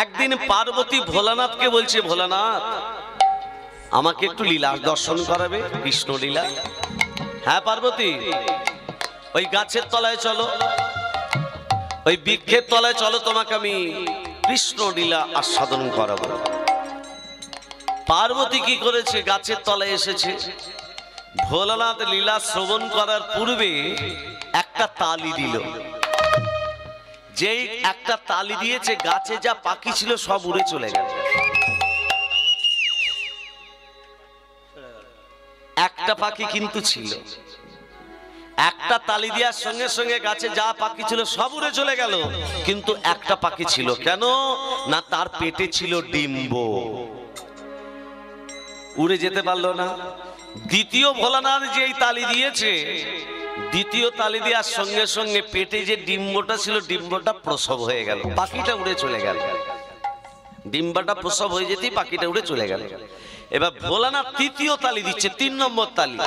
একদিন পার্বতী ভোলানাথকে বলছে, ভোলানাথ আমাকে একটু লীলা দর্শন করাবে, কৃষ্ণ লীলা। হ্যাঁ পার্বতী, ওই গাছের তলায় চলো, ওই বৃক্ষের তলায় চলো, তোমাকে আমি কৃষ্ণ লীলা আস্বাদন করাবো। পার্বতী কি করেছে, গাছের তলায় এসেছে। ভোলানাথ লীলা শ্রবণ করার পূর্বে একটা তালি দিল। যেই একটা তালি দিয়েছে, গাছে যা পাখি ছিল সব উড়ে চলে গেল। একটা পাখি কিন্তু ছিল। একটা তালি দেওয়ার সঙ্গে সঙ্গে গাছে যা পাখি ছিল সব উড়ে চলে গেল, কিন্তু একটা পাখি ছিল। কেন না, তার পেটে ছিল ডিম্ব, উড়ে যেতে পারলো না। দ্বিতীয় ভোলানাথ যে এই তালি দিয়েছে, দ্বিতীয় তালি দেওয়ার সঙ্গে সঙ্গে পেটে যে ডিম্বটা ছিল, ডিম্বটা প্রসব হয়ে গেল, পাখিটা উড়ে চলে গেল। ডিম্বটা প্রসব হয়ে যেতেই পাখিটা উড়ে চলে গেল। এবার ভোলানাথ তৃতীয় তালি দিচ্ছে, 3 নম্বর তালি।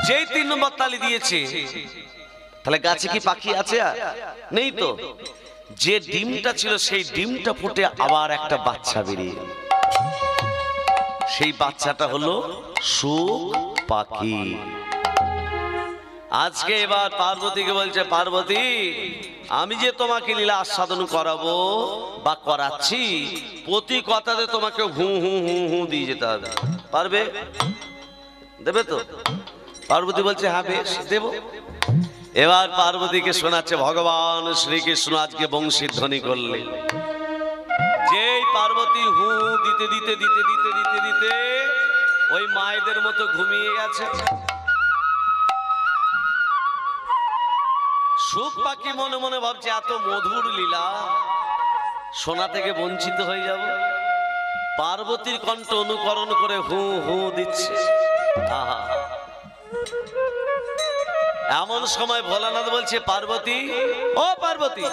যেই 3 নম্বর তালি দিয়েছে, তাহলে গাছে কি পাখি আছে? নেই তো। যে ডিমটা ছিল সেই ডিমটা ফুটে আবার একটা বাচ্চা বেরিয়ে, সেই বাচ্চাটা হলো সুখ পাখি। আজকে এবার পার্বতীকে বলছে, পার্বতী আমি যে তোমাকে লীলা আস্বাদন করাবো বা করাচ্ছি, প্রতি কথাতে তোমাকে হু হু হু হু দিয়ে যেতে হবে। পারবে? দেবে তো? পার্বতী বলছে হ্যাঁ বেশ দেব। এবার পার্বতীকে শোনাচ্ছে ভগবান শ্রীকৃষ্ণ আজকে বংশীর ধ্বনি করলে। যেই পার্বতী হু দিতে দিতে দিতে দিতে দিতে দিতে ওই মায়েদের মতো ঘুমিয়ে গেছে। সুখ পাখি মনে মনে ভাবছে এত মধুর লীলা, শোনা থেকে বঞ্চিত হয়ে যাব। পার্বতীর কণ্ঠ অনুকরণ করে হু হু দিচ্ছে। আহা, এমন সময় ভোলানাথ বলছে, পার্বতী ও পার্বতী,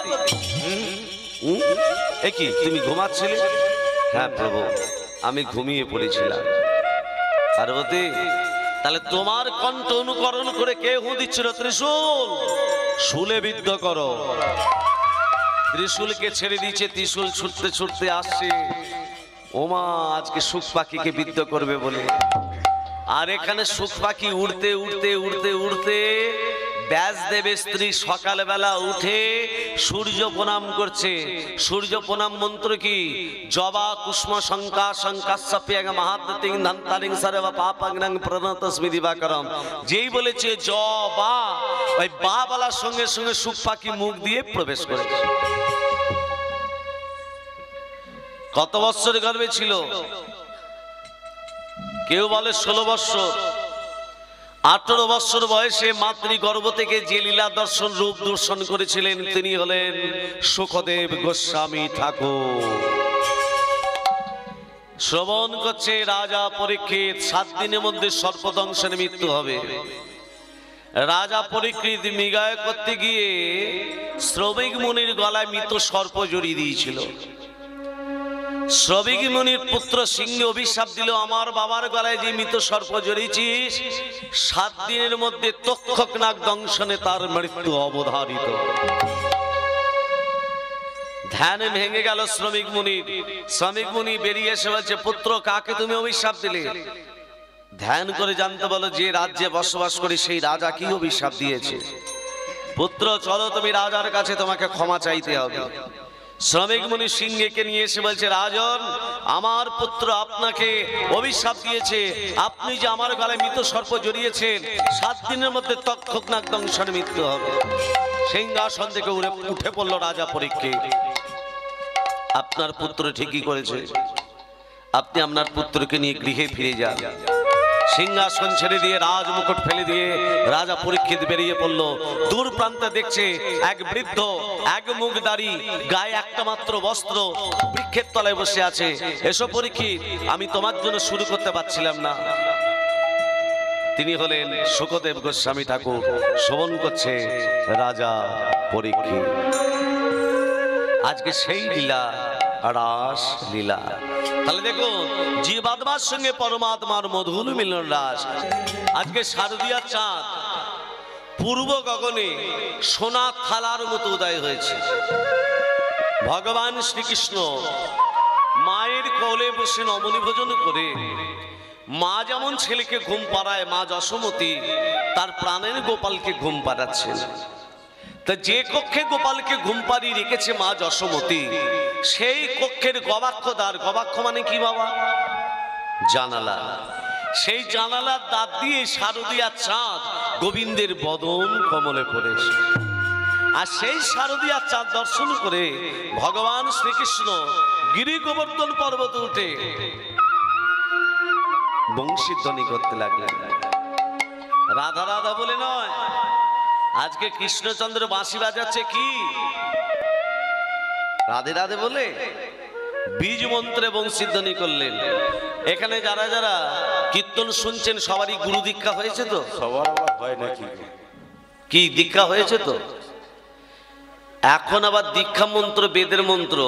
এ কি তুমি ঘুমাচ্ছিলে? হ্যাঁ প্রভু, আমি ঘুমিয়ে পড়েছিলাম। পার্বতী তাহলে তোমার কণ্ঠ অনুকরণ করে কে হু দিচ্ছিল? ত্রিশূল, শুলে বিদ্ধ করো। ত্রিশূলকে ছেড়ে দিয়েছে, ত্রিশূল ছুটতে ছুটতে আসছে ওমা আজকে সুখ পাখিকে বিদ্ধ করবে বলে। আর এখানে সুখ পাখি উড়তে উড়তে উড়তে উড়তে ব্যাসদেবের স্ত্রী সকালবেলা উঠে সূর্য প্রণাম করছে। সূর্য প্রণাম মন্ত্র কি? জবা কুষ্ম শঙ্কা শঙ্কাস্যপ্যাগ মহাত্তিং ধন্তারিং সর্ব পাপাগ্নং প্রণতস্মি দিবাকরম। যেই বলেছে জবা, ওই বা বলার সঙ্গে সঙ্গে সুখ পাখি মুখ দিয়ে প্রবেশ করেছে। কত বৎসর গর্ভে ছিল? কেউ বলে 16 বৎসর। 18 বৎসর বয়সে মাতৃগর্ভ থেকে যে লীলা দর্শন রূপ দর্শন করেছিলেন তিনি হলেন সুখদেব গোস্বামী ঠাকুর। শ্রবণ করছে রাজা পরীক্ষিত 7 দিনের মধ্যে সর্পদংশের মৃত্যু হবে। রাজা পরীক্ষিত মৃগয়া করতে গিয়ে শ্রমিক মুনির গলায় মৃত সর্প জড়িয়ে দিয়েছিল। শ্রমিক মুনির পুত্র সিংহ অভিশাপ দিল, আমার বাবার গলায় যে মৃত সর্প জড়িয়েছিস 7 দিনের মধ্যে তক্ষক নাগ দংশনে তার মৃত্যু অবধারিত। ধ্যান ভেঙে গেল শ্রমিক মুনির। শ্রমিক মুনি বেরিয়ে এসে বলছে, পুত্র কাকে তুমি অভিশাপ দিলে? ধ্যান করে জানতে বলো যে রাজ্যে বসবাস করি সেই রাজা কি অভিশাপ দিয়েছে। পুত্র চলো তুমি রাজার কাছে, তোমাকে ক্ষমা চাইতে হবে। শ্রমিক মুনি সিংহকে নিয়ে এসে বলছে, রাজন আমার পুত্র আপনাকে অভিশাপ দিয়েছে, আপনি যে আমার গলায় মৃত সর্প জড়িয়েছেন 7 দিনের মধ্যে তক্ষক নাগ দংশনে মৃত্যু হবে। সিংহাসন থেকে উঠে পড়ল রাজা পরীক্ষিত। আপনার পুত্র ঠিকই করেছে, আপনি আপনার পুত্রকে নিয়ে গৃহে ফিরে যান। সিংহাসন ছেড়ে দিয়ে রাজমুকুট ফেলে দিয়ে রাজা পরীক্ষিত বেরিয়ে পড়ল। দূর প্রান্তে দেখছে এক বৃদ্ধ, এক মুখদারি, গায়ে একটা মাত্র বস্ত্র, বৃক্ষের তলায় বসে আছে। এসো পরীক্ষিত, আমি তোমার জন্য শুরু করতে পারছিলাম না। তিনি হলেন সুখদেব গোস্বামী ঠাকুর। শ্রবণ করছে রাজা পরীক্ষিত। আজকে সেই লীলা রাস লীলা। তাহলে দেখুন জীবাত্মার সঙ্গে পরমাত্মার মধুর মিলন রাস। আজকে শারদীয়ার চাঁদ পূর্ব গগনে সোনা থালার মতো উদয় হয়েছে। ভগবান শ্রীকৃষ্ণ মায়ের কোলে বসে নবনী ভোজন করে, মা যেমন ছেলেকে ঘুম পাড়ায়, মা যশোমতী তার প্রাণের গোপালকে ঘুম পাড়াচ্ছেন। তা যে কক্ষে গোপালকে ঘুম পাড়িয়ে রেখেছে মা যশোমতী, সেই কক্ষের গবাক্ষ দ্বার, গবাক্ষ মানে কি বাবা? জানালা। সেই জানালার দ্বার দিয়ে শারদীয়া চাঁদ গোবিন্দের বদন কমলে পড়েছে। আর সেই শারদীয়া চাঁদ দর্শন করে ভগবান শ্রীকৃষ্ণ গিরি গোবর্ধন পর্বত উঠে বংশীধ্বনি করতে লাগলেন। রাধা রাধা বলে নয়, আজকে কৃষ্ণচন্দ্র বাঁশি বাজাচ্ছে কি রাধে রাধে বলে বীজ মন্ত্রে বংশীধ্বনি করলেন। এখানে যারা যারা কীর্তন শুনছেন সবারই গুরু দীক্ষা হয়েছে তো? সবার আবার হয় নাকি? কি দীক্ষা হয়েছে তো? এখন আবার দীক্ষা মন্ত্র বেদের মন্ত্র,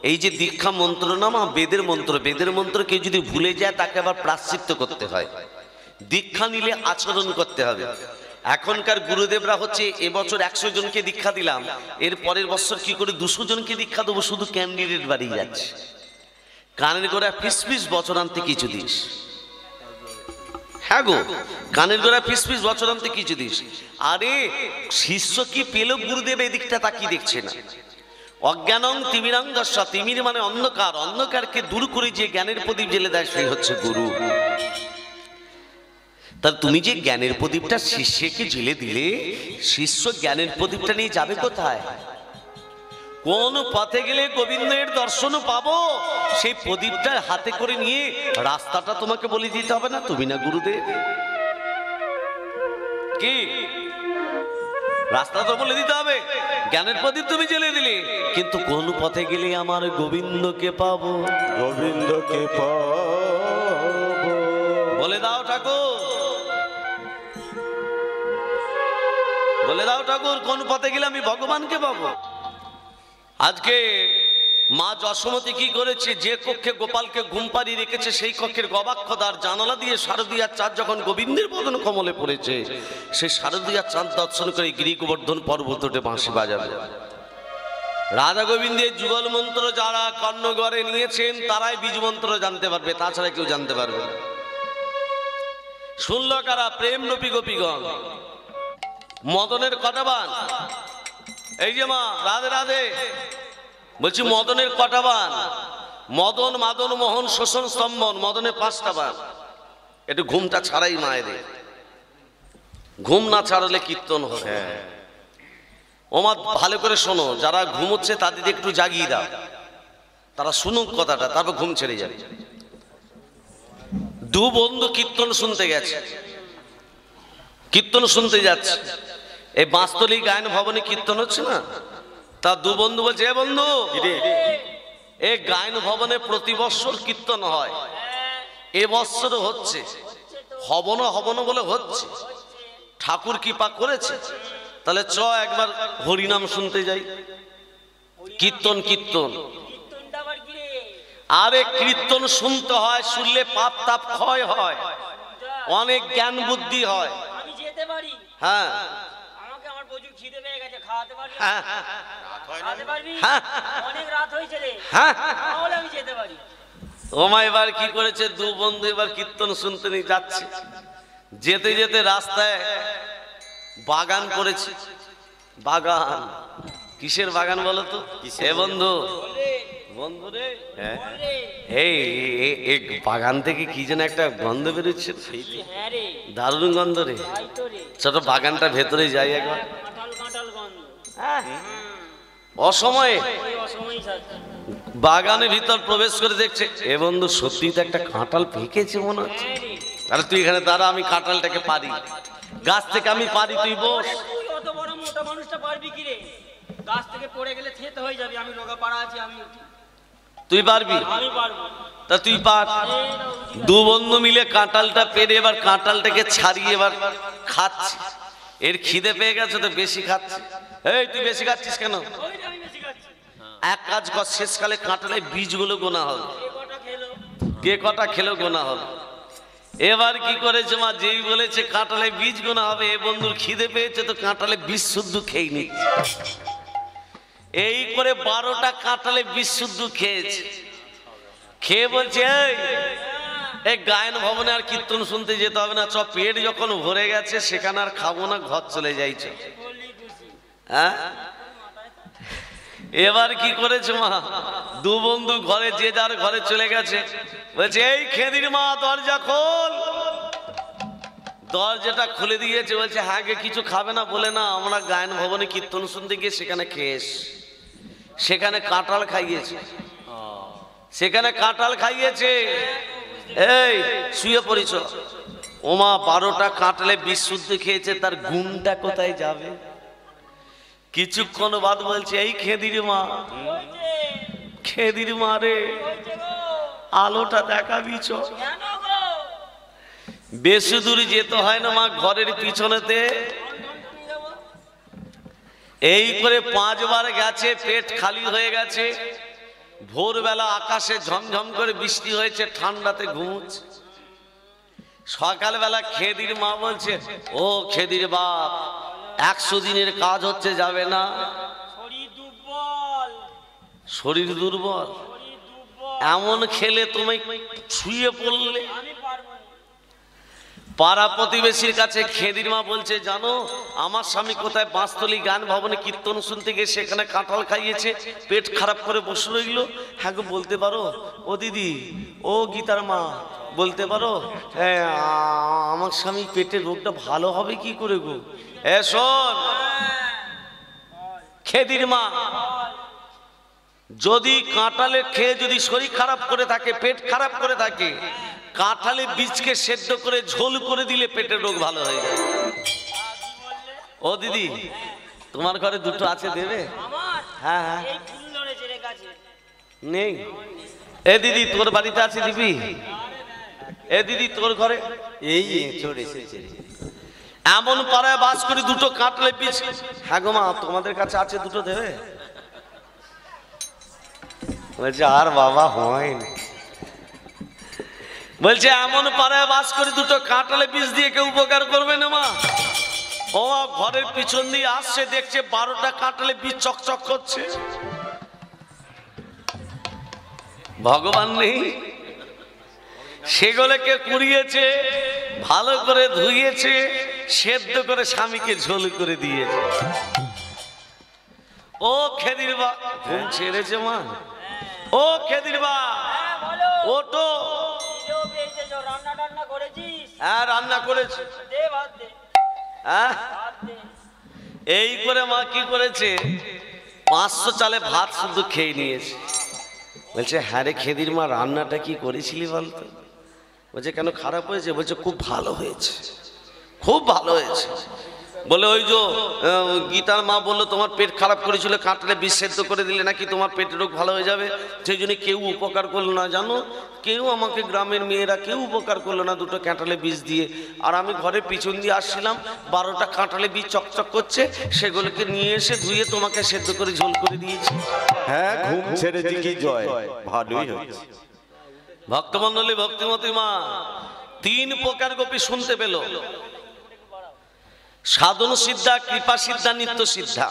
এই যে দীক্ষা মন্ত্র না মা বেদের মন্ত্র, বেদের মন্ত্র কেউ যদি ভুলে যায় তাকে আবার প্রায়শ্চিত্ত করতে হয়। দীক্ষা নিলে আচরণ করতে হবে। এখনকার গুরুদেবরা হচ্ছে এবছর 100 জনকে দীক্ষা দিলাম, এর পরের বছর কি করে 200 জনকে দীক্ষা দেবো, শুধু ক্যান্ডিডেট বাড়িয়ে যাচ্ছে। কানের গোড়া ফিস ফিস বছরান্তে কিছু দিস। হ্যাঁ গো, কানের গোড়া ফিস ফিস বছরান্তে কিছু দিস। আরে শিষ্য কি পেল গুরুদেব, এদিকটা তা কি দেখছে না? অজ্ঞানং তিমিরাঙ্গস্য, তিমির মানে অন্ধকার, অন্ধকারকে দূর করে যে জ্ঞানের প্রদীপ জ্বেলে দেয় সেই হচ্ছে গুরু। তা তুমি যে জ্ঞানের প্রদীপটা শিষ্যকে জ্বেলে দিলে, শিষ্য জ্ঞানের প্রদীপটা নিয়ে যাবে কোথায়? কোন পথে গেলে গোবিন্দের দর্শন পাবো, সেই প্রদীপটা হাতে করে নিয়ে রাস্তাটা তোমাকে বলে দিতে হবে না? তুমি না গুরুদেব, কি রাস্তা তো বলে দিতে হবে। জ্ঞানের প্রদীপ তুমি জ্বেলে দিলে, কিন্তু কোন পথে গেলে আমার গোবিন্দকে পাবো? গোবিন্দকে পাবো বলে দাও ঠাকুর, বলে দাও ঠাকুর, কোন পথে গেলে আমি ভগবানকে পাবো? আজকে মা যশোমতী কি করেছে, যে কক্ষে গোপালকে ঘুম পাড়িয়ে রেখেছে সেই কক্ষের গবাক্ষ দ্বার জানালা দিয়ে শারদীয়ার চাঁদ যখন গোবিন্দের বদন কমলে পড়েছে, সেই শারদীয়ার চাঁদ দর্শন করে গিরি গোবর্ধন পর্বত উঠে বাঁশি বাজাবে। রাধা গোবিন্দের যুগল মন্ত্র যারা কর্ণগড়ে নিয়েছেন তারাই বীজ মন্ত্র জানতে পারবে, তাছাড়া কেউ জানতে পারবে না। শুনল কারা? প্রেম রূপী গোপীগণ, মদনের কটাবান। এই যে মা রাধে রাধে বলছি, মদনের কটা বান? মদন, মাদন, মোহন, শোষণ, স্তম্ভন, মদনের 5টা বান। একটু ঘুমটা ছাড়াই মায়েদের, ঘুম না ছাড়ালে কীর্তন হবে। ও মা ভালো করে শোনো, যারা ঘুমোচ্ছে তাদের একটু জাগিয়ে দাও, তারা শুনুক কথাটা, তারপর ঘুম ছেড়ে যাবে। 2 বন্ধু কীর্তন শুনতে গেছে, কীর্তন শুনতে যাচ্ছে। এই বাঁশতলী গায়ন ভবনে কীর্তন হচ্ছে না, তা 2 বন্ধু বলছে, এ বন্ধু, এই গায়ন ভবনে প্রতি বৎসর কীর্তন হয়, এ বৎসর হচ্ছে, হব না বলে হচ্ছে, ঠাকুর কৃপা করেছে, তাহলে চ একবার হরিনাম শুনতে যাই। কীর্তন কীর্তন আরে কীর্তন শুনতে হয়, শুনলে পাপ তাপ ক্ষয় হয়, অনেক জ্ঞান বুদ্ধি হয়। হ্যাঁ ওমা এবার কি করেছে, 2 বন্ধু এবার কীর্তন শুনতে নিয়ে যাচ্ছে, যেতে যেতে রাস্তায় বাগান করেছে। বাগান, কিসের বাগান বলো তো? এ বন্ধু, বন্ধু রে, এই বাগান থেকে কি যেন একটা গন্ধ বেরোচ্ছে, দারুণ গন্ধ রে। ছোট বাগানটা ভেতরে যাই একবার। অসময়ে বাগানের ভিতর প্রবেশ করে দেখছে, এ বন্ধু সত্যি তো একটা কাঁঠাল পেকেছে মনে হচ্ছে। আরে তুই এখানে দাঁড়া, আমি কাঁঠালটাকে পারি, গাছ থেকে আমি পারি, তুই বস। অত বড় মোটা মানুষটা পারবি কি রে? গাছ থেকে পড়ে গেলে থেতে হয়ে যাবে, আমি রোগা পাড়া আছি, আমি তুই পারবি? আমি পারবো। তা তুই পার। 2 বন্ধু মিলে কাঁঠালটা পেরে এবার কাঁঠালটাকে ছাড়িয়ে এবার খাচ্ছে। এর খিদে পেয়ে গেছে তো বেশি খাচ্ছে। এই তুই বেশি খাচ্ছিস কেন? এক কাজ কর, শেষকালে কাঁঠালের বীজগুলো গোনা হবে, এ কটা খেলো। কে কটা খেলো গোনা হবে। এবার কি করেছে মা, যেই বলেছে কাঁঠালের বীজ গোনা হবে, এ বন্ধুর খিদে পেয়েছে তো কাঁঠালের বীজ শুদ্ধ খেয়ে নিচ্ছে। এই করে 12টা কাঁঠালের বীজ শুদ্ধ খেয়েছে। খেয়ে বলছে এই গায়ন ভবনে আর কীর্তন শুনতে যেতে হবে না, চ পেট যখন ভরে গেছে সেখানে আর খাবো না, ঘর চলে যাইছে। হ্যাঁ, এবার কি করেছে মা, দু বন্ধু ঘরে যে যার ঘরে চলে গেছে। বলছে এই খেদির মা দরজা খোল। দরজাটা খুলে দিয়েছে। বলছে হ্যাঁ গে, কিছু খাবে না? বলে না, আমরা গায়ন ভবনে কীর্তন শুনতে গিয়ে সেখানে খেয়েছ, সেখানে কাঁঠাল খাইয়েছে, সেখানে কাঁঠাল খাইয়েছে। এই শুয়ে পড়িছ। ওমা 12টা কাঁঠালে বীজ শুদ্ধ খেয়েছে, তার গুণটা কোথায় যাবে? কিছুক্ষণ বাদ বলছে এই খেদির মা, খেদির মা রে, আলোটা দেখাবি চ। কেন গো? বেশি দূর যেতে হয় না মা, ঘরের পিছনেতে। এই করে 5 বার গেছে, পেট খালি হয়ে গেছে। ভোরবেলা আকাশে ঝমঝম করে বৃষ্টি হয়েছে, ঠান্ডাতে ঘুমোচ্ছে। সকালবেলা খেদির মা বলছে ও খেদির বাপ, 100 দিনের কাজ হচ্ছে, যাবে না? শরীর দুর্বল, শরীর দুর্বল? শরীর দুর্বল, এমন খেলে তুমি শুয়ে পড়লে। আমি পারবো না। পাড়া প্রতিবেশীর কাছে খেদির মা বলছে জানো, আমার স্বামী কোথায় বাঁশতলী গান ভবনে কীর্তন শুনতে গিয়ে সেখানে কাঁঠাল খাইয়েছে, পেট খারাপ করে বসে রইল। হ্যাঁ গো, বলতে পারো? ও দিদি, ও গীতার মা, বলতে পারো হ্যাঁ আমার স্বামী পেটের রোগটা ভালো হবে কি করে গো? এ শোন খেদির মা, যদি কাঁঠালে খেয়ে যদি শরীর খারাপ করে থাকে, পেট খারাপ করে থাকে, কাঁঠালের বীজকে সেদ্ধ করে ঝোল করে দিলে পেটের রোগ ভালো হয়ে যায়। ও দিদি, তোমার ঘরে 2টো আছে, দেবে? আমার হ্যাঁ হ্যাঁ, এই ফুল ধরেছে রে গাছে। নেই? এ দিদি তোর বাড়িতে আছে দিবি? এ দিদি তোর ঘরে? এই চলে এসেছে। এমন পাড়ায় বাস করি 2টো কাঁঠালের বীজ। হ্যাঁ গো মা, তোমাদের কাছে আছে, 2টো দেবে? বলছে আর বাবা হয়নি। বলছে এমন পাড়ায় বাস করি 2টো কাঁঠালের বীজ দিয়ে কেউ উপকার করবে না মা? ও ঘরের পিছন দিয়ে আসছে, দেখছে 12টা কাঁঠালের বীজ চকচক করছে। ভগবান নেই? সেগুলোকে কুড়িয়েছে, ভালো করে ধুইয়েছে, সেদ্ধ করে স্বামীকে ঝোল করে দিয়েছে। ও খেদির বা, ঘুম ছেড়েছে মা? ও খেদির বা, হ্যাঁ বলো। ওটো। খিদেও পেয়েছে, তো রান্না টান্না করেছিস? হ্যাঁ রান্না করেছে। দে ভাত দে, হ্যাঁ, ভাত দে। এই করে মা কি করেছে, 500 চালে ভাত শুধু খেয়ে নিয়েছে। বলছে হ্যাঁ রে খেদির মা, রান্নাটা কি করেছিলি বলতো? বলছে কেন, খারাপ হয়েছে? বলছে খুব ভালো হয়েছে, খুব ভালো হয়েছে। বলে ওই যে গীতার মা বললো তোমার পেট খারাপ করেছিল, কাঁঠালে বীজ সেদ্ধ করে দিলে নাকি তোমার পেটের রোগ ভালো হয়ে যাবে। সেই জন্য কেউ উপকার করলো না জানো, কেউ আমাকে গ্রামের মেয়েরা কেউ উপকার করলো না 2টো কাঁঠালে বীজ দিয়ে। আর আমি ঘরের পিছন দিয়ে আসছিলাম, 12টা কাঁঠালে বীজ চকচক করছে, সেগুলোকে নিয়ে এসে ধুয়ে তোমাকে সেদ্ধ করে ঝোল করে দিয়েছি। হ্যাঁ ঘুম ছেড়েছি কি জয়, ভালোই হচ্ছে। ভক্তমন্ডলী, ভক্তিমতী মা 3 প্রকার গোপী শুনতে পেল, সাধন সিদ্ধা, কৃপা সিদ্ধা, নিত্য সিদ্ধা।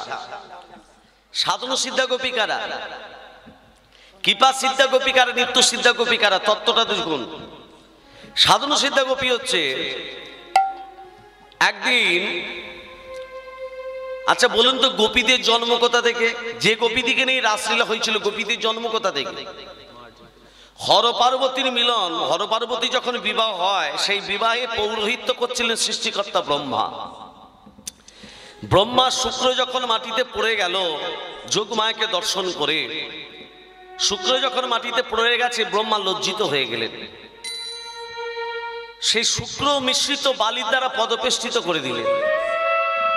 সাধন সিদ্ধা গোপিকারা, কৃপা সিদ্ধা গোপিকারা, নিত্য সিদ্ধা গোপিকারা, তত্ত্বটা দেখুন। সাধন সিদ্ধা গোপী হচ্ছে একদিন, আচ্ছা বলুন তো গোপীদের জন্ম কোথা থেকে? যে গোপীদিকে নিয়ে রাসলীলা হয়েছিল, গোপীদের জন্ম কোথা থেকে? হর পার্বতীর মিলন, হর পার্বতী যখন বিবাহ হয়, সেই বিবাহে পৌরোহিত্য করছিলেন সৃষ্টিকর্তা ব্রহ্মা। ব্রহ্মা শুক্র যখন মাটিতে পড়ে গেল যোগমায়াকে দর্শন করে, শুক্র যখন মাটিতে পড়ে গেছে, ব্রহ্মা লজ্জিত হয়ে গেলেন। সেই শুক্র মিশ্রিত বালির দ্বারা পদবেষ্টিত করে দিলেন।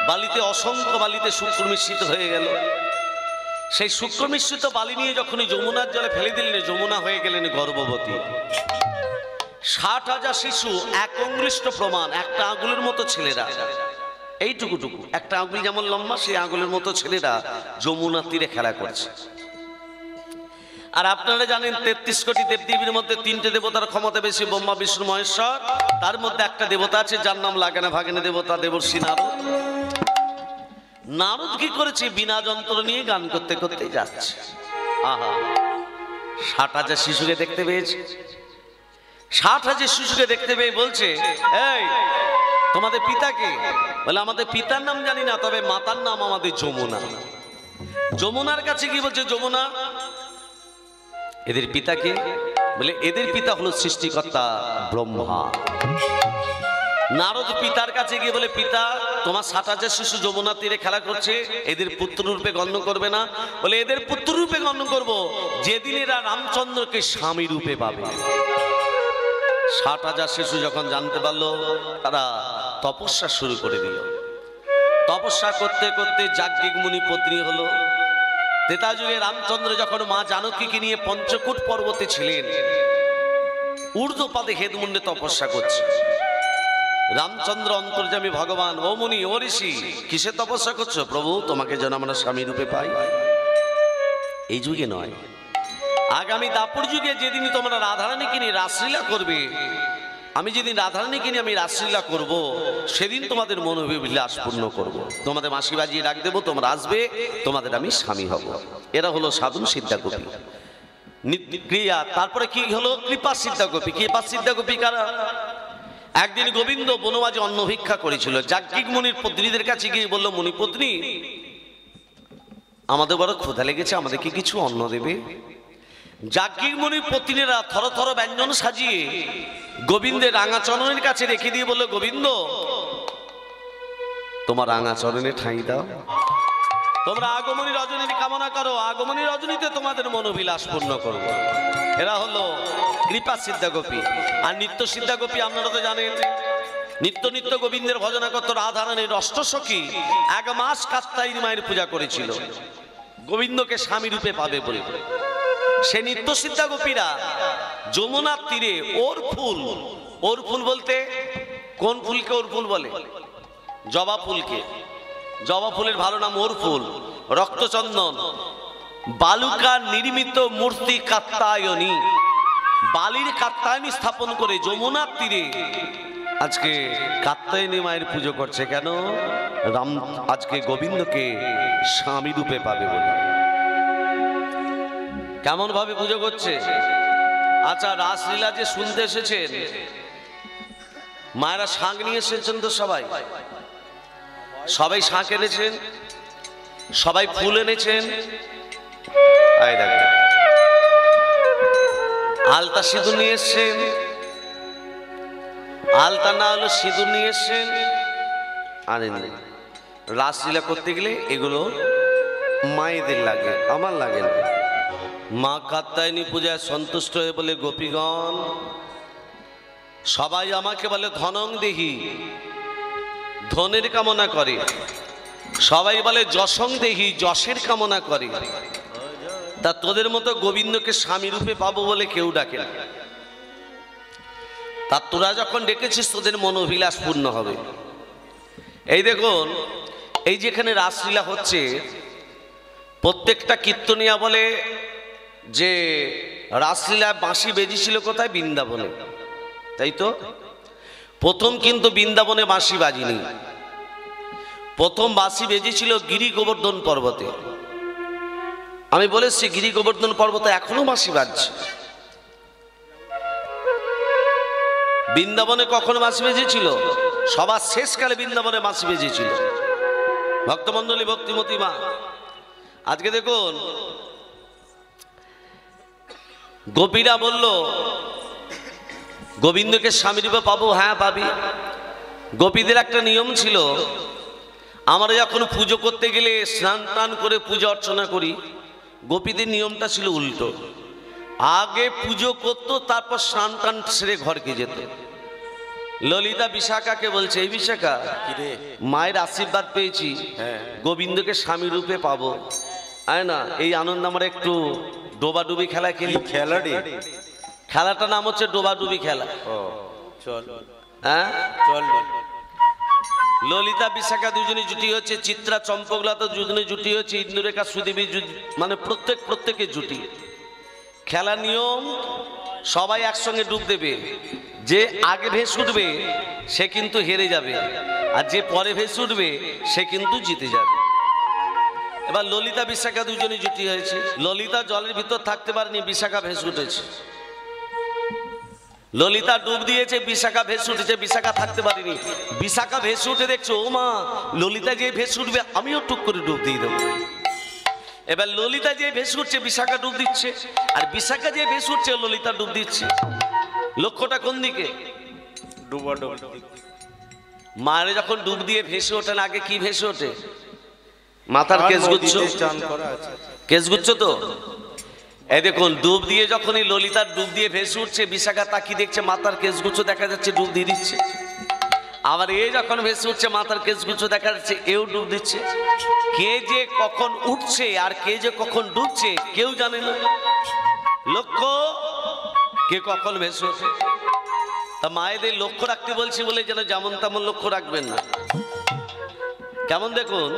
বালিতে অসংখ্য বালিতে শুক্র মিশ্রিত হয়ে গেল। সেই শুক্র মিশ্রিত বালি নিয়ে যখনই যমুনার জলে ফেলে দিলেন, যমুনা হয়ে গেলেন গর্ভবতী। 60,000 শিশু, এক অঙ্গুলিষ্ঠ প্রমাণ, একটা আঙুলের মতো ছেলেরা, এইটুকুটুকু একটা আঙুল যেমন লম্বা, সেই আঙুলের মতো ছেলেরা যমুনার তীরে খেলা করছে। আর আপনারা জানেন 33 কোটি দেবদেবীর মধ্যে 3টে দেবতার ক্ষমতা বেশি, ব্রহ্মা বিষ্ণু মহেশ্বর। তার মধ্যে একটা দেবতা আছে যার নাম লাগেনা ভাগেনা দেবতা, দেবর্ষি নারদ। নারদ কি করেছে, বিনা যন্ত্র নিয়ে গান করতে করতে যাচ্ছে। আহা, 60,000 শিশুকে দেখতে পেয়েছে। 60,000 শিশুকে দেখতে পেয়ে বলছে, এই তোমাদের পিতাকে? বলে আমাদের পিতার নাম জানি না, তবে মাতার নাম আমাদের যমুনা। যমুনার কাছে কি বলছে, যমুনা এদের পিতাকে? বলে এদের পিতা হলো সৃষ্টিকর্তা ব্রহ্মা। নারদ পিতার কাছে গিয়ে বলে, পিতা তোমার 60,000 শিশু যমুনা তীরে খেলা করছে, এদের পুত্র রূপে গণ্য করবে না? বলে এদের পুত্র রূপে গণ্য করব যেদিন এরা রামচন্দ্রকে স্বামী রূপে পাবে। 60,000 শিশু যখন জানতে পারলো, তারা তপস্যা শুরু করে দিল। তপস্যা করতে করতে যাজ্ঞিক মুনি পত্নী হলো। ত্রেতা যুগে রামচন্দ্র যখন মা জানকীকে নিয়ে পঞ্চকূট পর্বতে ছিলেন, ঊর্ধ্বপাদে হেদমুন্ডে তপস্যা করছে। রামচন্দ্র অন্তর্যামী ভগবান, ও মুনি, ও ঋষি, কিসে তপস্যা করছো? প্রভু তোমাকে যেন আমরা স্বামী রূপে পাই। এই যুগে নয়, আগামী দাপর যুগে যেদিন তোমরা রাধারানীকে নিয়ে রাসলীলা করবে, আমি যেদিন রাধারানীকে নিয়ে আমি রাসলীলা করব, সেদিন তোমাদের মনোবিলাস পূর্ণ করব। তোমাদের মাসি বাজিয়ে ডাক দেবো, তোমরা আসবে, তোমাদের আমি স্বামী হব। এরা হলো সাধু সিদ্ধা গোপী ক্রিয়া। তারপরে কি হলো, কৃপা সিদ্ধা গোপী। কৃপা সিদ্ধা গোপী কারা? একদিন গোবিন্দ বনবাজে অন্ন ভিক্ষা করেছিল। যাজ্ঞিক মুনির পত্নীদের কাছে গিয়ে বলল, মুনি পত্নী, আমাদের বড় ক্ষুধা লেগেছে, আমাদেরকে কিছু অন্ন দেবে? যাজ্ঞিক মুনির পত্নীরা থর থর ব্যঞ্জন সাজিয়ে গোবিন্দের রাঙা চরণের কাছে রেখে দিয়ে বলল, গোবিন্দ তোমার রাঙা চরণে ঠাঁই দাও, তোমরা আগমনী রজনীর কামনা করো, আগমনী রজনীতে তোমাদের মনোবিলাস পূর্ণ করব। এরা হলো কৃপা সিদ্ধা গোপী। আর নিত্য সিদ্ধা গোপী আপনারা তো জানেন, নিত্য নিত্য গোবিন্দের ভজনা করত। রাধারানীর অষ্টসখী 1 মাস কাত্যায়নী মায়ের পূজা করেছিল গোবিন্দকে স্বামী রূপে পাবে বলে। সে নিত্য সিদ্ধা গোপীরা যমুনার তীরে ওর ফুল, ওর ফুল বলতে কোন ফুলকে ওর ফুল বলে? জবা ফুলকে। জবা ফুলের ভালো নাম ওর ফুল। রক্তচন্দন, বালুকা নির্মিত মূর্তি কাত্যায়নী, বালির কাত্যায়নী স্থাপন করে যমুনার তীরে আজকে কাত্যায়নী মায়ের পুজো করছে। কেন? রাম আজকে গোবিন্দকে স্বামী রূপে পাবে বলে। কেমন ভাবে পুজো করছে? আচ্ছা, রাসলীলা যে শুনতে এসেছেন, মায়েরা শাঁখ নিয়ে এসেছেন তো, সবাই সবাই শাঁখ এনেছেন, সবাই ফুল এনেছেন। এই দেখো, আলতা সিঁদুর নিয়ে এসছেন, আলতা না হলো সিঁদুর নিয়ে এসছেন। আনেননি। রাসলীলা করতে গেলে এগুলো মায়েদের লাগে, আমার লাগে না। মা কাত্যায়নী পূজায় সন্তুষ্ট হয়ে বলে, গোপীগণ সবাই আমাকে বলে ধনং দেহি, ধনের কামনা করে। সবাই বলে যশং দেহি, যশের কামনা করে। তা তোদের মতো গোবিন্দকে স্বামী রূপে পাবো বলে কেউ ডাকে না। তা তোরা যখন ডেকেছিস, তোদের মনোবিলাস পূর্ণ হবে। এই দেখুন, এই যেখানে রাসলীলা হচ্ছে, প্রত্যেকটা কীর্তনিয়া বলে যে রাসলীলায় বাঁশি বেজেছিল কোথায়? বৃন্দাবনে, তাই তো? প্রথম কিন্তু বৃন্দাবনে বাঁশি বাজিনি, প্রথম বাঁশি বেজেছিল গিরি গোবর্ধন পর্বতে। আমি বলেছি গিরি গোবর্ধন পর্বতে এখনো বাঁশি বাজছে। বৃন্দাবনে কখন বাঁশি বেজেছিল? সবার শেষকালে বৃন্দাবনে বাঁশি বেজেছিল। ভক্তমণ্ডলী, ভক্তিমতী মা, আজকে দেখুন গোপীরা বলল, গোবিন্দকে স্বামী রূপে পাবো। হ্যাঁ, পাবি। গোপীদের একটা নিয়ম ছিল, আমরা যখন পুজো করতে গেলে স্নান টান করে পূজা অর্চনা করি, গোপীদের নিয়মটা ছিল উল্টো। আগে পুজো করতো, তারপর স্নান টান সেরে ঘরকে যেত। ললিতা বিশাখাকে বলছে, এই বিশাখা, মায়ের আশীর্বাদ পেয়েছি, গোবিন্দকে স্বামী রূপে পাবো, আয় না এই আনন্দ আমরা একটু ডোবাডুবি খেলা খেলি। খেলাটি খেলাটার নাম হচ্ছে ডোবাডুবি খেলা। চল, হ্যাঁ চল। ললিতা বিশাখা দুজনে জুটি হচ্ছে, চিত্রা চম্পকলতা দুজনে জুটি হচ্ছে, ইন্দুরেখা সুদেবী মানে প্রত্যেকের জুটি। খেলার নিয়ম সবাই একসঙ্গে ডুব দেবে, যে আগে ভেসে উঠবে সে কিন্তু হেরে যাবে, আর যে পরে ভেসে উঠবে সে কিন্তু জিতে যাবে। এবার ললিতা বিশাখা দুজনই জুটি হয়েছে। ললিতা জলের ভিতর থাকতে পারেনি, বিশাখা ভেসে উঠেছে। ললিতা ডুব দিয়েছে, বিশাখা ভেসে উঠেছে, বিশাখা থাকতে পারেনি। বিশাখা ভেসে উঠে দেখছো, ও মা, ললিতা যে ভেসে উঠবে আমিও টুক করে ডুব দিয়ে দেবো। এবার ললিতা যে ভেসে উঠছে, বিশাখা ডুব দিচ্ছে, আর বিশাখা যে ভেসে উঠছে, ললিতা ডুব দিচ্ছে। লক্ষ্যটা কোন দিকে? ডুবা ডুব। মায়ের যখন ডুব দিয়ে ভেসে ওঠেন, আগে কি ভেসে ওঠে? মাথার কেশগুচ্ছ, চান করা আছে। কেশগুচ্ছ তো। এই দেখুন, ডুব দিয়ে যখনই ললিতার ডুব দিয়ে ভেসে উঠছে, বিশাখা তাকিয়ে দেখছে মাথার কেশগুচ্ছ দেখা যাচ্ছে, ডুব দিয়ে দিচ্ছে। আবার এ যখন ভেসে উঠছে, মাথার কেশগুচ্ছ দেখা যাচ্ছে, এও ডুব দিচ্ছে। কে যে কখন উঠছে আর কে যে কখন ডুবছে কেউ জানে না। লক্ষ্য কে কখন ভেসে ওঠে। তা মায়েদের লক্ষ্য রাখতে বলছি বলে যেন যেমন তেমন লক্ষ্য রাখবেন না। কেমন দেখুন,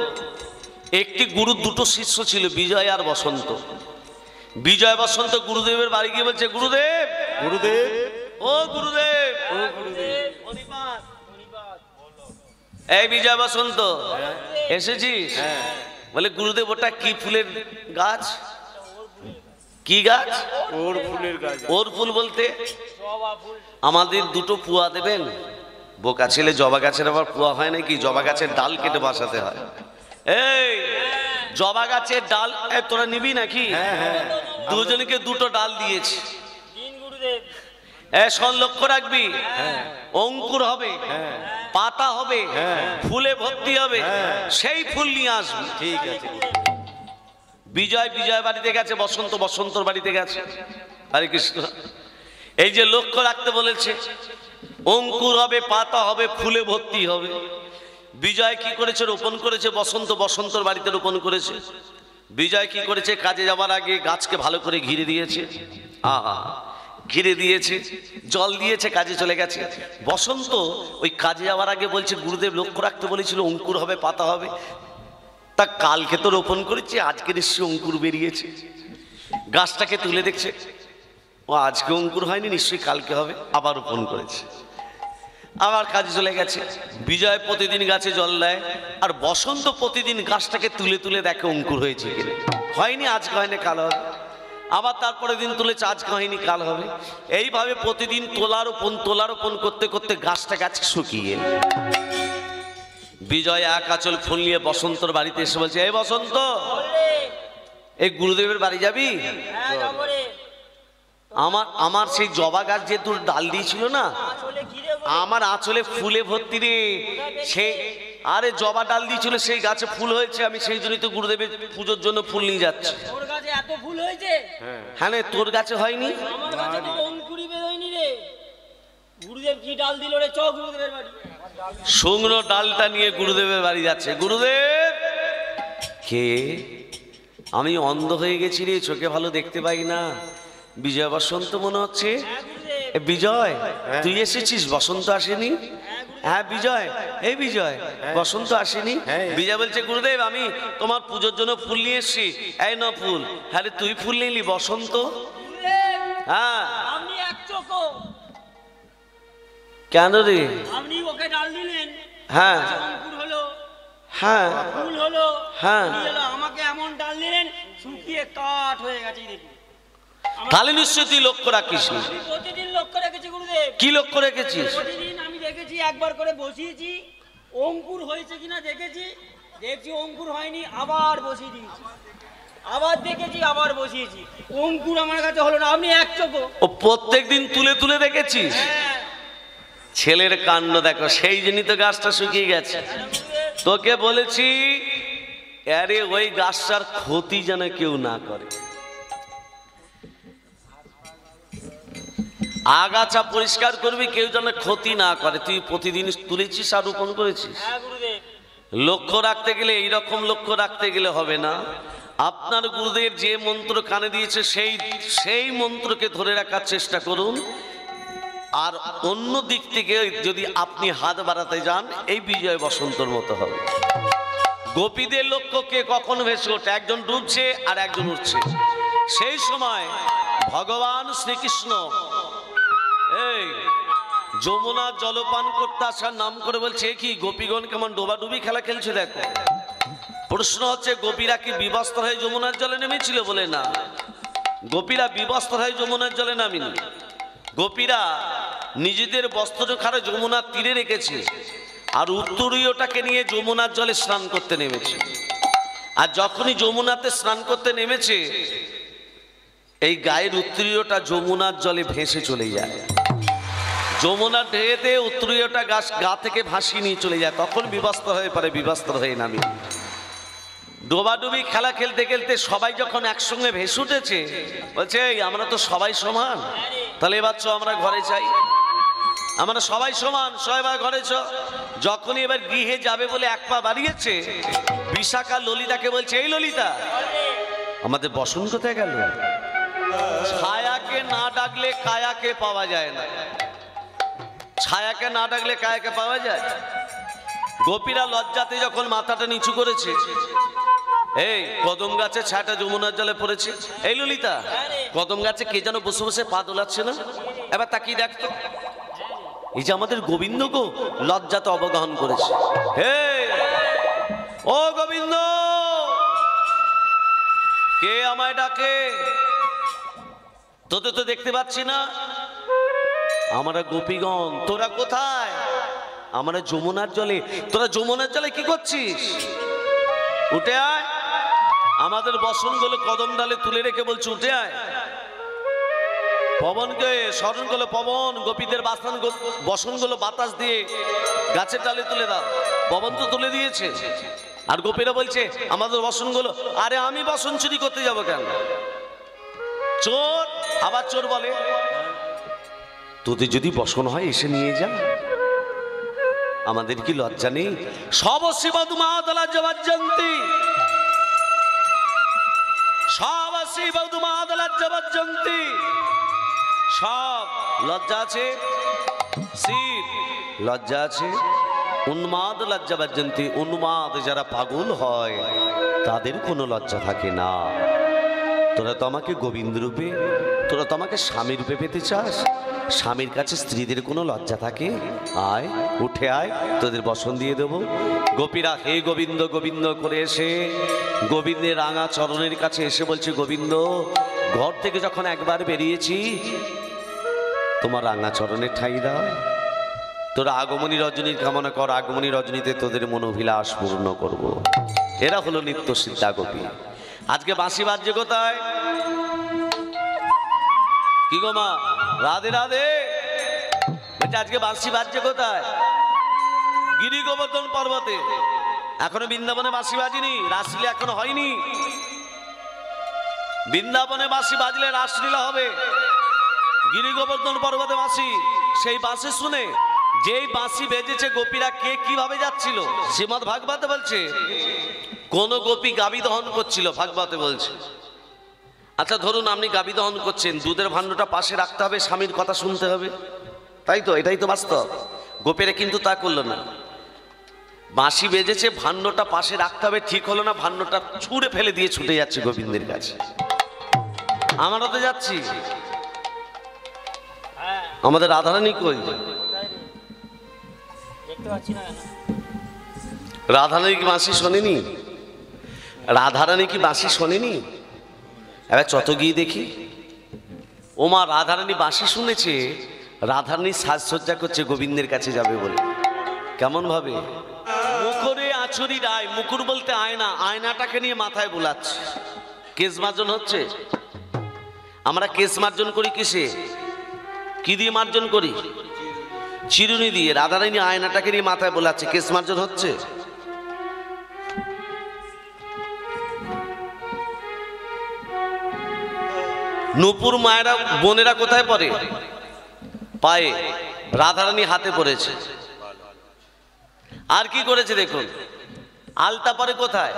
একটি গুরুর দুটো শিষ্য ছিল, বিজয় আর বসন্ত। বিজয় বসন্ত গুরুদেবের বাড়ি গিয়ে বলছে, গুরুদেব, গুরুদেব, ও গুরুদেব, ও গুরুদেব। এই বিজয় বসন্ত এসেছিস? বলে, গুরুদেব ওটা কি ফুলের গাছ? কি গাছ? ওর ফুলের গাছ। ওর ফুল বলতে আমাদের দুটো পুয়া দেবেন। বোকা ছেলে, জবা গাছের আবার পুয়া হয় নাকি? জবা গাছের ডাল কেটে বসাতে হয়। এই জবা গাছের ডাল তোরা নিবি নাকি? দুজনকে দুটো ডাল দিয়েছি। শোন, লক্ষ্য রাখবি, অঙ্কুর হবে, পাতা হবে, ফুলে ভর্তি হবে, সেই ফুল নিয়ে আসবি। ঠিক আছে। বিজয় বিজয় বাড়িতে গেছে, বসন্ত বসন্তর বাড়িতে গেছে। হরে কৃষ্ণ। এই যে লক্ষ্য রাখতে বলেছে, অঙ্কুর হবে, পাতা হবে, ফুলে ভর্তি হবে। বিজয় কি করেছে? রোপণ করেছে। বসন্ত বসন্তর বাড়িতে রোপণ করেছে। বিজয় কি করেছে? কাজে যাওয়ার আগে গাছকে ভালো করে ঘিরে দিয়েছে। আহা, ঘিরে দিয়েছে, জল দিয়েছে, কাজে চলে গেছে। বসন্ত ওই কাজে যাওয়ার আগে বলছে, গুরুদেব লক্ষ্য রাখতে বলেছিল অঙ্কুর হবে, পাতা হবে। তা কালকে তো রোপণ করেছি, আজকে নিশ্চয়ই অঙ্কুর বেরিয়েছে। গাছটাকে তুলে দেখছে, ও আজকে অঙ্কুর হয়নি, নিশ্চয়ই কালকে হবে। আবার রোপণ করেছে, আবার কাজে চলে গেছে। বিজয় প্রতিদিন গাছে জল দেয়, আর বসন্ত প্রতিদিন গাছটাকে তুলে তুলে দেখে অঙ্কুর হয়েছে কিনা। হয়নি, আজকে হয়নি, কাল হবে। আবার তারপরে দিন তুলেছে, আজকে হয়নি, কাল হবে। এইভাবে প্রতিদিন তোলারোপণ করতে করতে গাছটা গাছে শুকিয়ে। বিজয় এক আঁচল ফুল নিয়ে বসন্তর বাড়িতে এসে বলছে, এই বসন্ত, এই গুরুদেবের বাড়ি যাবি? আমার সেই জবা গাছ যে তোর ডাল দিয়েছিল না, আমার আঁচলে ফুলে ভর্তি রে। সে আরে জবা ডাল দিয়েছিল, সেই গাছে ফুল হয়েছে। আমি সেই জন্যই তো গুরুদেবের পুজোর জন্য ফুল নিয়ে যাচ্ছি। তোর গাছে এত ফুল হয়েছে? হ্যাঁ, তোর গাছে হয়নি? আমার গাছে তো অঙ্কুরই বেরোয়নি রে। গুরুদেব কি ডাল দিল রে? চ গুরুদেবের বাড়ি। শুকনো ডালটা নিয়ে গুরুদেবের বাড়ি যাচ্ছে। গুরুদেব কে? আমি অন্ধ হয়ে গেছি রে, চোখে ভালো দেখতে পাই না। বিজয় বসন্ত মনে হচ্ছে। বিজয়, তুই এসেছিস, বসন্ত আসেনি? হ্যাঁ বিজয়, এই বিজয়, বসন্ত আসেনি? বিজয় বলছে, গুরুদেব আমি তোমার পুজোর জন্য ফুল নিয়ে এসেছি। এই না ফুল। হ্যাঁ রে, তুই ফুল নিলি বসন্ত? হ্যাঁ। আপনি এক চোখ, কেন রে? আপনি ওকে ডাল দিলেন, হ্যাঁ অঙ্কুর হলো, হ্যাঁ ফুল হলো, হ্যাঁ। আমাকে এমন ডাল দিলেন শুকিয়ে কাঠ হয়ে গেছে। দেখি তাহলে নিশ্চয়ই তুই লক্ষ্য রাখিস। প্রতিদিন লক্ষ্য রেখেছি গুরুদেব। কি লক্ষ্য রেখেছিস? প্রতিদিন আমি দেখেছি, একবার করে বসিয়েছি, অঙ্কুর হয়েছে কিনা দেখেছি, দেখছি অঙ্কুর হয়নি, আবার বসিয়ে দিয়েছি। আবার দেখেছি, আবার বসিয়েছি, অঙ্কুর আমার কাছে হলো না। আপনি এক চোখ। ও প্রত্যেকদিন তুলে তুলে দেখেছিস? ছেলের কাণ্ড দেখো, সেই জন্যই তো গাছটা শুকিয়ে গেছে। তোকে বলেছি, আরে ওই গাছটার ক্ষতি যেন কেউ না করে। আগাছা পরিষ্কার করবি, কেউ যেন ক্ষতি না করে। তুই প্রতিদিন তুলেছিস আর রোপণ করেছিস। লক্ষ্য রাখতে গেলে এইরকম লক্ষ্য রাখতে গেলে হবে না। আপনার গুরুদেব যে মন্ত্র কানে দিয়েছে সেই মন্ত্রকে ধরে রাখার চেষ্টা করুন। আর অন্য দিক থেকে যদি আপনি হাত বাড়াতে যান, এই বিজয় বসন্তর মতো হবে। গোপীদের লক্ষ্যকে কখন ভেসে ওঠে, একজন ডুবছে আর একজন উঠছে। সেই সময় ভগবান শ্রীকৃষ্ণ এই যমুনার জলপান করতে আসার নাম করে বলছে কি গোপীগণ কেমন ডোবাডুবি খেলা খেলছে দেখো। প্রশ্ন হচ্ছে গোপীরা কি বিবস্ত্র হয়ে যমুনার জলে নেমেছিল? বলে না, গোপীরা বিবস্ত্র হয়ে যমুনার জলে নামেনি। গোপীরা নিজেদের বস্ত্রখানা যমুনার তীরে রেখেছে আর উত্তরীয়টাকে নিয়ে যমুনার জলে স্নান করতে নেমেছে। আর যখনই যমুনাতে স্নান করতে নেমেছে এই গায়ের উত্তরীয়টা যমুনার জলে ভেসে চলে যায়। যমুনার ঢেউতে উত্তরীয়টা গা থেকে ভাসিয়ে নিয়ে চলে যায়, তখন বিবস্ত্র হয়ে পারে, বিবস্ত্র হয়ে নামি। ডোবাডুবি খেলা খেলতে খেলতে সবাই যখন একসঙ্গে ভেসে উঠেছে বলছে এই আমরা তো সবাই সমান, তাহলে এবার চ আমরা ঘরে চাই, আমরা সবাই সমান, সবাই ঘরে চ। যখনই এবার গৃহে যাবে বলে এক পা বাড়িয়েছে বিশাখা ললিতাকে বলছে এই ললিতা আমাদের বসন কোথায় গেল? ছায়াকে না ডাকলে কায়াকে পাওয়া যায় না, ছায়াকে না ডাকলে কায়াকে পাওয়া যায়। গোপীরা লজ্জাতে যখন মাথাটা নিচু করেছে এই কদম গাছে ছায়াটা যমুনার জলে পড়েছে। এই ললিতা কদম গাছে কে যেন বসে বসে পা দোলাচ্ছে না? এবার তাকিয়ে দেখতো, এই যে আমাদের গোবিন্দ গো লজ্জাতে অবগাহন করেছে। হে ও গোবিন্দ, কে আমায় ডাকে? তোদের তো দেখতে পাচ্ছি না। আমরা গোপীগণ, তোরা কোথায়? আমরা যমুনার জলে। তোরা যমুনার জলে কি করছিস? উঠে আয়। আমাদের বসনগুলো কদম ডালে তুলে রেখে বলছে উঠে আয়। পবনকে স্মরণ করলো, পবন গোপীদের বসনগুলো বাতাস দিয়ে গাছের ডালে তুলে দাও। পবন তো তুলে দিয়েছে আর গোপীরা বলছে আমাদের বসনগুলো। আরে আমি বসন চুরি করতে যাব কেন? চোর আবার চোর বলে তোদের যদি বসন হয় এসে নিয়ে যা, আমাদের কি লজ্জা নেই? সব শিবদু মাদলাজ্জবাজ্জন্তি, সব শিবদু মাদলাজ্জবাজ্জন্তি, সব লজ্জা আছে, শিব লজ্জা আছে। উন্মাদ লজ্জাবাজ্জন্তি, উন্মাদ যারা পাগল হয় তাদের কোনো লজ্জা থাকে না। তোরা তো আমাকে গোবিন্দ রূপে, তোরা তো আমাকে স্বামী রূপে পেতে চাস। স্বামীর কাছে স্ত্রীদের কোনো লজ্জা থাকে? আয় উঠে আয়, তোদের বসন দিয়ে দেবো। গোপীরা হে গোবিন্দ গোবিন্দ করে এসে গোবিন্দের রাঙা চরণের কাছে এসে বলছে গোবিন্দ ঘর থেকে যখন একবার বেরিয়েছি তোমার রাঙা চরণে ঠাঁই দাও। তোরা আগমনী রজনীর কামনা কর, আগমনী রজনীতে তোদের মনোভিলাস পূর্ণ করব। এরা হলো নিত্য সিদ্ধা গোপী। আজকে বাঁশি বাজছে কোথায়? কি গো মা, রাধে রাধে। আজকে বাঁশি বাজছে কোথায়? গিরি গোবর্ধন পর্বতে। এখনো বৃন্দাবনে বাঁশি বাজিনি, রাসলীলা এখনো হয়নি। বৃন্দাবনে বাঁশি বাজলে রাসলীলা হবে। গিরি গোবর্ধন পর্বতে বাঁশি, সেই বাঁশি শুনে যেই বাঁশি বেজেছে গোপীরা কে কিভাবে যাচ্ছিল শ্রীমদ্ ভাগবতে বলছে কোন গোপী গাবি দহন করছিল। ভাগবতে বলছে আচ্ছা ধরুন আপনি গাবি দহন করছেন, দুধের ভাণ্ডটা পাশে রাখতে হবে, স্বামীর কথা শুনতে হবে, তাই তো? এটাই তো বাস্তব। গোপীরা কিন্তু তা করলো না। বাঁশি বেজেছে, ভাণ্ডটা পাশে রাখতে হবে, ঠিক হলো না, ভাণ্ডটা ছুঁড়ে ফেলে দিয়ে ছুটে যাচ্ছে গোবিন্দের কাছে। আমরা তো যাচ্ছি, আমাদের রাধারানী কই? রাধারানী কি বাঁশি শোনেনি? রাধারানী কি বাঁশি শোনেনি? এবার চত গিয়ে দেখি। ও মা, রাধারানী বাঁশি শুনেছে, রাধারানী সাজসজ্জা করছে গোবিন্দের কাছে যাবে বলে। কেমন ভাবে? মুখরে আছড়ি রায়, মুকুর বলতে আয়না, আয়নাটাকে নিয়ে মাথায় বোলাচ্ছে। কেশ মার্জন হচ্ছে। আমরা কেশ মার্জন করি কিসে? কি দিয়ে মার্জন করি? চিরুনি দিয়ে। রাধারানী আয়নাটাকে নিয়ে মাথায় বোলাচ্ছে, কেশ মার্জন হচ্ছে। নূপুর মায়েরা বোনেরা কোথায় পড়ে? পায়ে। রাধারানী হাতে পড়েছে। আর কি করেছে দেখুন, আলতা পরে কোথায়?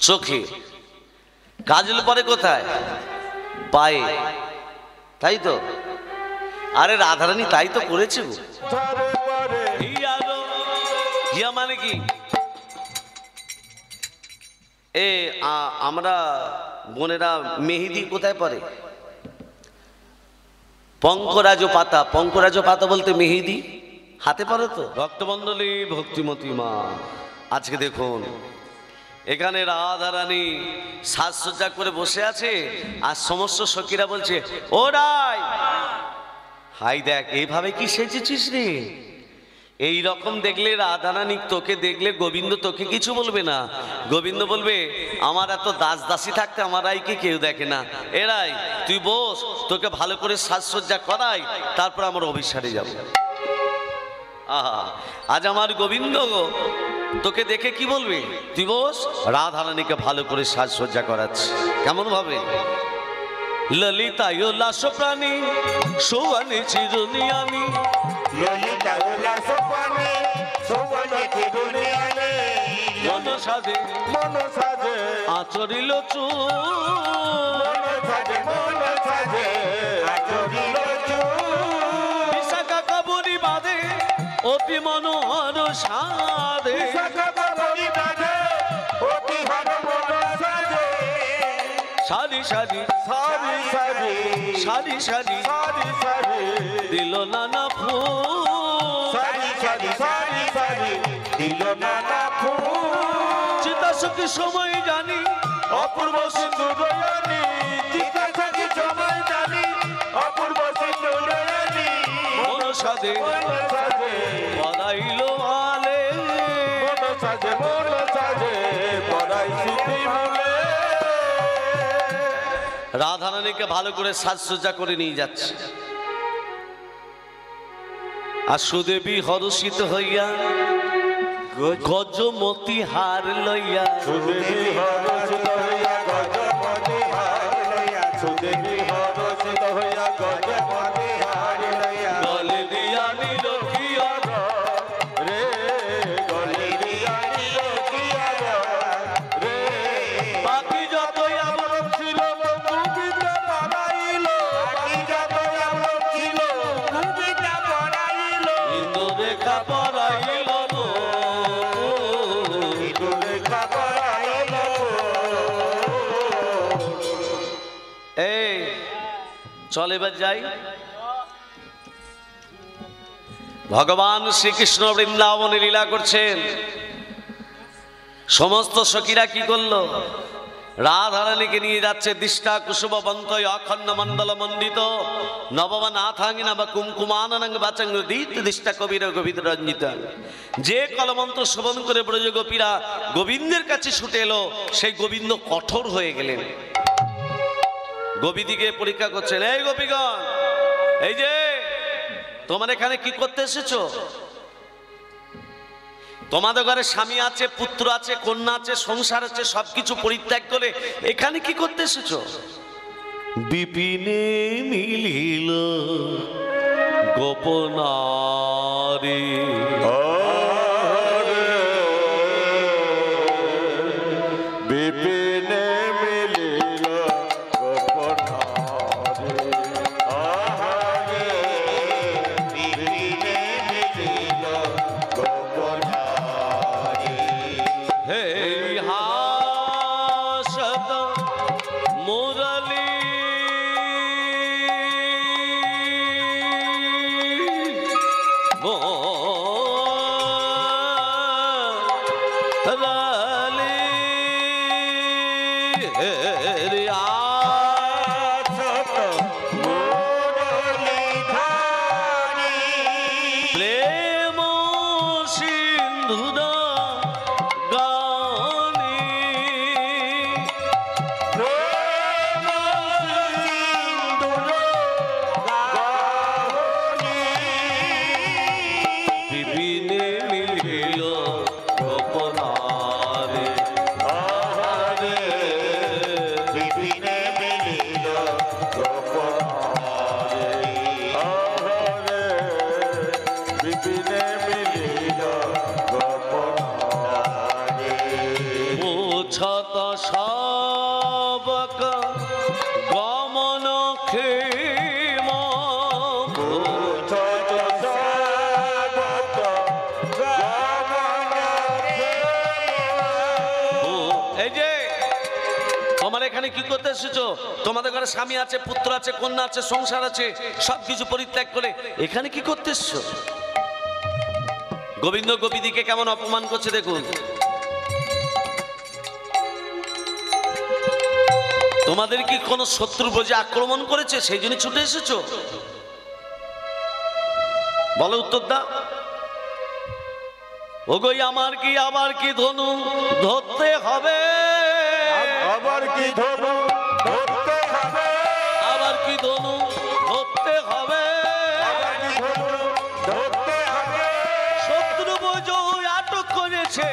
চোখে। কাজল পরে কোথায়? পায়ে, তাই তো? আরে রাধারানী তাই তো করেছে। হিয়া মানে কি? আমরা বোনেরা মেহেদি কোথায় পরে? পঙ্করাজ পাতা, পঙ্করাজ পাতা বলতে মেহেদি হাতে পরে তো। ভক্তমণ্ডলী, ভক্তিমতী মা, আজকে দেখুন এখানে রাধারানী সাজসজ্জা করে বসে আছে, আর সমস্ত সখীরা বলছে ও রাই, হাই দেখ এইভাবে কি সেজেছিস রে। এই রকম দেখলে রাধারানী তোকে দেখলে গোবিন্দ তোকে কিছু বলবে না, গোবিন্দ বলবে আমার এত দাস দাসী থাকতে আমার রাইকে কেউ দেখে না। এরাই তুই বস, তোকে ভালো করে সাজসজ্জা করাই, তারপর আমার অভিসারে যাব। আহা, আজ আমার গোবিন্দ তোকে দেখে কি বলবে? তুই বস, রাধারানীকে ভালো করে সাজসজ্জা করাচ্ছে। কেমন ভাবে? ললিতায় লাস প্রাণী সোয়ানে চিরুনিয়ানি, মন সাজে আচরিল বিশাখা কাবুরি বাদে অতি মনোহর সাধে, সারি সারি সারি সারি দিল নানা ফুল, চিতাশক্তি সময় জানি অপূর্ব সিন্ধু দয়ানি, মন সাধে পড়াইল আলে, রাধারানীকে ভালো করে সাজসজ্জা করে নিয়ে যাচ্ছে। আর সুদেবী হরষিত হইয়া গজমতি হার লইয়া, গলে দিয়া নিল কি রে, বাকি যতই আমার ছিল রেখা পড়াইল, এই চল এবার যাই। ভগবান শ্রীকৃষ্ণ বৃন্দাবনে লীলা করছেন। সমস্ত সখীরা কি করলো? রাধারানীকে নিয়ে যাচ্ছে দিষ্টা কুসুম বন্তয় অখণ্ড মণ্ডল মণ্ডিত নবমনাথাঙ্গিনা বা কুমকুমানং বাচং দীত দিষ্টা কবির গোবিন্দ রঞ্জিত। যে কলমন্ত্র শ্রবণ করে ব্রজ গোপীরা গোবিন্দের কাছে ছুটে এলো, সেই গোবিন্দ কঠোর হয়ে গেলেন। গোপীদিকে পরীক্ষা করছেন, এই গোপীগণ, এই যে তোমার এখানে কি করতে এসেছো? তোমাদের ঘরে স্বামী আছে, পুত্র আছে, কন্যা আছে, সংসার আছে, সবকিছু পরিত্যাগ করে এখানে কি করতে এসেছো? বিপিনে মিলিল গোপনারী, বিপিনে মিলিল হে হাসত মুরলী মুরলী হে হাসত প্রেম সিন্ধুর বিপিনে মিলিল গোপনারী। কি করতে এসেছো? তোমাদের ঘরে স্বামী আছে, পুত্র আছে, কন্যা আছে, সংসার আছে, সবকিছু পরিত্যাগ করে এখানে কি করতে এসছো? গোবিন্দ গোপীদিকে কেমন অপমান করছে দেখুন। তোমাদের কি কোনো শত্রু বুঝে আক্রমণ করেছে সেই জন্য ছুটে এসেছো? বলো উত্তর দাও। ওগোই আমার কি আবার কি ধনু ধরতে হবে, আবার কি ধনু ধরতে হবে, আবার কি ধনু ধরতে হবে, আবার কি ধনু ধরতে হবে, শত্রু বুঝো আটক করেছে,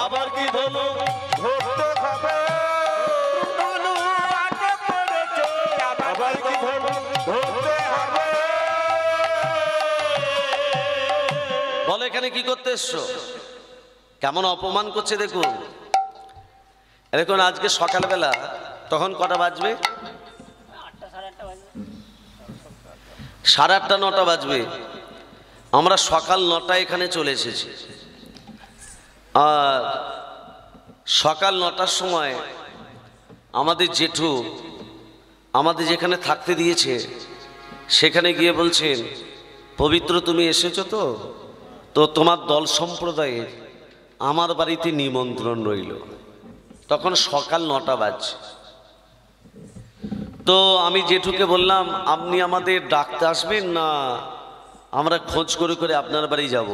আবার কি ধনু ধরতে হবে, ধনু আটক করেছে, আবার কি ধনু ধরতে হবে। বলো এখানে কি করতে এসছো? কেমন অপমান করছে দেখুন। দেখুন আজকে সকালবেলা তখন কটা বাজবে? 8টা 8:30 বাজে। 8:30 9টা বাজবে। আমরা সকাল 9টায় এখানে চলে এসেছি। আর সকাল 9টার সময় আমাদের জেঠু আমাদের যেখানে থাকতে দিয়েছে সেখানে গিয়ে বলছেন, পবিত্র তুমি এসেছো তো, তো তোমার দল সম্প্রদায়ের আমার বাড়িতে নিমন্ত্রণ রইল। তখন সকাল 9টা বাজছে। তো আমি জেঠুকে বললাম, আপনি আমাদের ডাকতে আসবেন না আমরা খোঁজ করে করে আপনার বাড়ি যাব?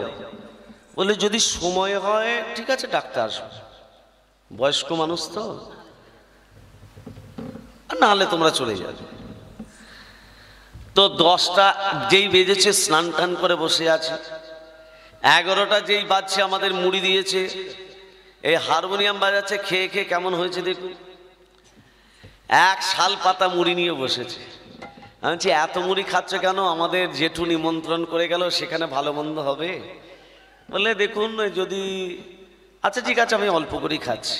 বলে যদি সময় হয় ঠিক আছে ডাকতে আসবো, বয়স্ক মানুষ তো, আর না হলে তোমরা চলে যাবে। তো 10টা যেই বেজেছে স্নান টান করে বসে আছে, 11টা যেই বাজছে আমাদের মুড়ি দিয়েছে, এই হারমোনিয়াম বাজাচ্ছে, খেয়ে খেয়ে কেমন হয়েছে দেখুন। 1 শাল পাতা মুড়ি নিয়ে বসেছে। আমি বলছি এত মুড়ি খাচ্ছ কেন? আমাদের জেঠু নিমন্ত্রণ করে গেল, সেখানে ভালো মন্দ হবে। বললে দেখুন যদি, আচ্ছা ঠিক আছে আমি অল্প করেই খাচ্ছি।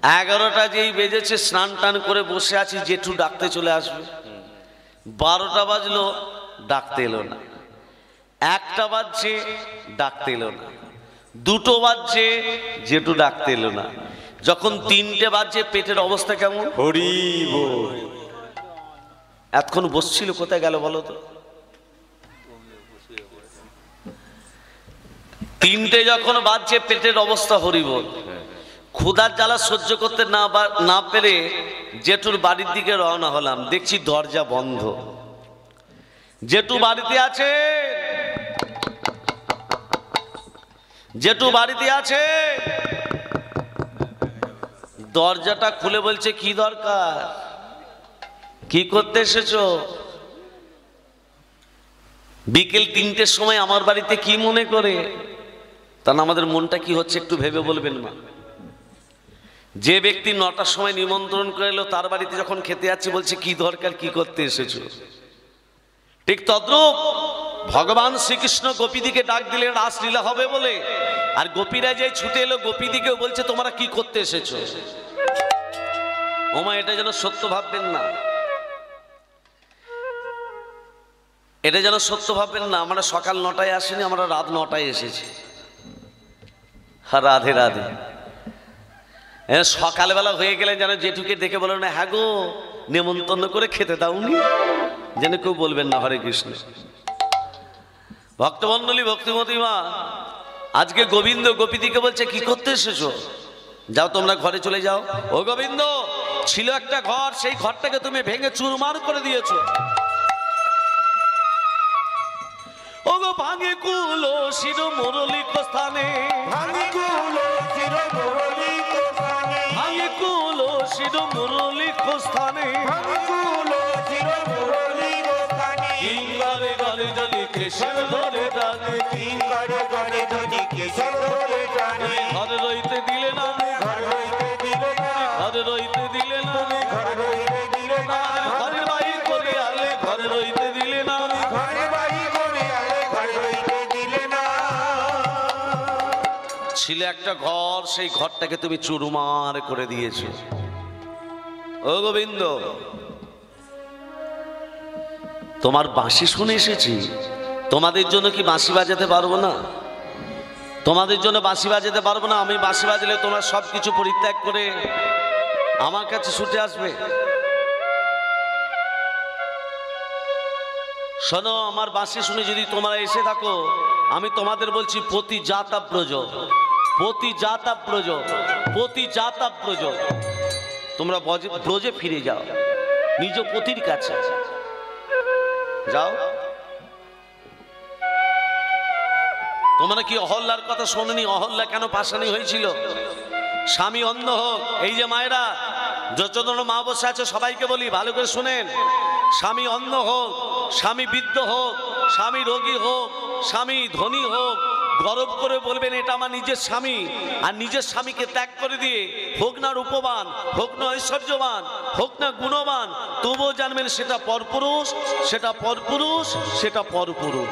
11টা যেই বেজেছে স্নান টান করে বসে আছি, জেঠু ডাকতে চলে আসবে। 12টা বাজলো, ডাকতে এলো না। 1টা বাজছে, ডাকতে এলো না। 2টো বাজছে, জেঠু ডাকতে এলো না। যখন 3টে বাজছে, পেটের অবস্থা কেমন? হরি বল। এতক্ষণ বসছিল, কোথায় গেল বলো তো? 3টে যখন বাজছে, পেটের অবস্থা হরিবল। ক্ষুধার জ্বালা সহ্য করতে না পেরে জেঠুর বাড়ির দিকে রওনা হলাম। দেখছি দরজা বন্ধ। জেঠু বাড়িতে আছে? জেঠু বাড়িতে আছে? দরজাটা খুলে বলছে, কি দরকার, কি করতে এসেছো? বিকেল 3টের সময় আমার বাড়িতে কি মনে করে? তা না আমাদের মনটা কি হচ্ছে একটু ভেবে বলবেন মা। যে ব্যক্তি 9টার সময় নিমন্ত্রণ করে এলো, তার বাড়িতে যখন খেতে যাচ্ছি বলছে কি দরকার, কি করতে এসেছো? ঠিক তদ্রূপ ভগবান শ্রীকৃষ্ণ গোপীদিকে ডাক দিলেন রাসলীলা হবে বলে, আর গোপীরা যে ছুটে এলো গোপীদিকেও বলছে তোমরা কি করতে এসেছো? ওমা এটা যেন সত্য ভাববেন না, এটা যেন সত্য ভাববেন না। আমরা সকাল 9টায় আসিনি, আমরা রাত 9টায় এসেছি। রাধে রাধে। সকালবেলা হয়ে গেলে যেন জেঠুকে দেখে বলো না, হ্যাঁ গো নেমন্তন্ন করে খেতে দাওনি, যেন কেউ বলবেন না। হরে কৃষ্ণ। ভক্তমণ্ডলী, ভক্তিমতী মা, আজকে গোবিন্দ গোপীদিকে বলছে কি করতে এসেছো? যাও তোমরা ঘরে চলে যাও। ও গোবিন্দ, ছিল একটা ঘর, সেই ঘরটাকে তুমি ভেঙে চুরমার করে দিয়েছো। ও গো ভাঙে কুলো শির মুরলিক স্থানে, ভাঙি কুলো চির মুরলিক স্থানে, ভাঙে কুলো শির মুরলিক স্থানে, ভাঙি কুলো চির মুরলিক স্থানে, কিংবারে গলে জলে কেশর ধরে টানে, কিঙ্করে গড়ে যদি কেশর ধরে টানে, ঘরে রইতে দিলে না, ঘর হইতে দিলে না, ঘরে রইতে দিলে না, ঘর হইতে দিলে না, ঘরে বাড়ি করে আলে ঘরে রইতে দিলে না। ঘরে বাড়ি করে আলে ঘর হইতে দিলে না। ছিল একটা ঘর, সেই ঘরটাকে তুমি চুরমার করে দিয়েছো। ও গোবিন্দ, তোমার বাঁশি শুনে এসেছি, তোমাদের জন্য কি বাঁশি বাজাতে পারবো না? তোমাদের জন্য বাঁশি বাজাতে পারবো না? আমি বাঁশি বাজলে তোমরা সবকিছু পরিত্যাগ করে আমার কাছে ছুটে আসবে। শোনো, আমার বাঁশি শুনে যদি তোমরা এসে থাকো, আমি তোমাদের বলছি প্রতি জাতাব্রজ, প্রতি জাতাব্রজ, প্রতি জাতাব্রজ, তোমরা ব্রজে ফিরে যাও, নিজ পতির কাছে যাও। তোমরা কি অহল্যার কথা শোনোনি? অহল্যা কেন পাশানি হয়েছিল? স্বামী অন্ধ হোক, এই যে মায়েরা যতজন মা বসে আছে সবাইকে বলি ভালো করে শুনেন, স্বামী অন্ধ হোক, স্বামী বৃদ্ধ হোক, স্বামী রোগী হোক, স্বামী ধনী হোক, গর্ব করে বলবেন এটা আমার নিজের স্বামী। আর নিজের স্বামীকে ত্যাগ করে দিয়ে হোক না রূপবান, হোক না ঐশ্বর্যবান, হোক না গুণবান, তবুও জানবেন সেটা পরপুরুষ, সেটা পরপুরুষ, সেটা পরপুরুষ।